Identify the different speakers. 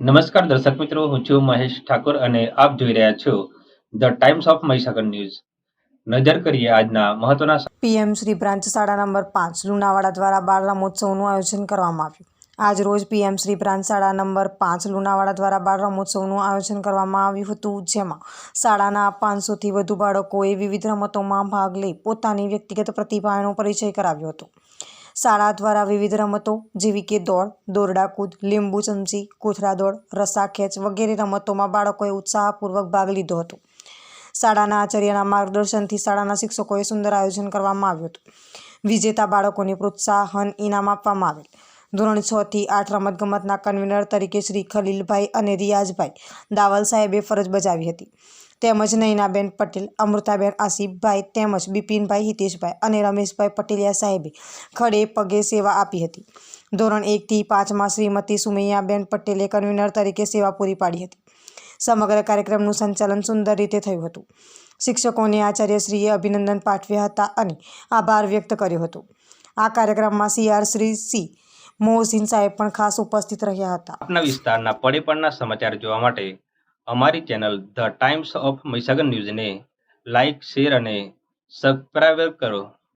Speaker 1: નમસ્કાર દર્શક મિત્રો, હું છું મહેશ ઠાકોર અને આપ જોઈ રહ્યા છો the Times of Mahisagar news. નજર કરીએ આજના મહત્વના
Speaker 2: પીએમ શ્રી બ્રાન્ચ શાળા નંબર 5 લુણાવાડા દ્વારા બાળ રમોત્સવનું આયોજન કરવામાં આવ્યું. આજ રોજ પીએમ શ્રી બ્રાન્ચ શાળા નંબર 5 લુણાવાડા દ્વારા બાળ રમોત્સવનું આયોજન કરવામાં આવ્યું હતું, જેમાં શાળાના 500થી વધુ બાળકોએ વિવિધ રમતોમાં ભાગ લઈ પોતાની વ્યક્તિગત પ્રતિભાનો પરિચય કરાવ્યો હતો. શાળા દ્વારા વિવિધ રમતો જેવી કે દોડ, દોરડા કૂદ, લીંબુ ચમચી, કોથળા દોડ, રસ્સા ખેંચ વગેરે રમતોમાં બાળકોએ ઉત્સાહપૂર્વક ભાગ લીધો હતો. શાળાના આચાર્યના માર્ગદર્શનથી શાળાના શિક્ષકોએ સુંદર આયોજન કરવામાં આવ્યું હતું. વિજેતા બાળકોને પ્રોત્સાહન ઇનામ આપવામાં આવેલ. ધોરણ 6 થી 8 રમતગમતના કન્વીનર તરીકે શ્રી ખલીલભાઈ અને રિયાઝભાઈ દાવલ સાહેબે ફરજ બજાવી હતી, તેમજ નયનાબેન પટેલ, અમૃતાબેન આસિફભાઈ તેમજ બિપિનભાઈ હિતેશભાઈ અને રમેશભાઈ પટેલિયા સાહેબે ખડે પગે સેવા આપી હતી. ધોરણ 1 થી 5માં શ્રીમતી સુમૈયાબેન પટેલે કન્વીનર તરીકે સેવા પૂરી પાડી હતી. સમગ્ર કાર્યક્રમનું સંચાલન સુંદર રીતે થયું હતું. શિક્ષકોને આચાર્યશ્રીએ અભિનંદન પાઠવ્યા હતા અને આભાર વ્યક્ત કર્યો હતો. આ કાર્યક્રમમાં સીઆર શ્રી સી મોહસિન સાહેબ પણ ખાસ ઉપસ્થિત રહ્યા હતા.
Speaker 1: આપના વિસ્તારના પડે સમાચાર જોવા માટે અમારી channel the Times of Mahisagar ન્યૂઝને લાઇક, શેર અને સબસ્ક્રાઇબ કરો.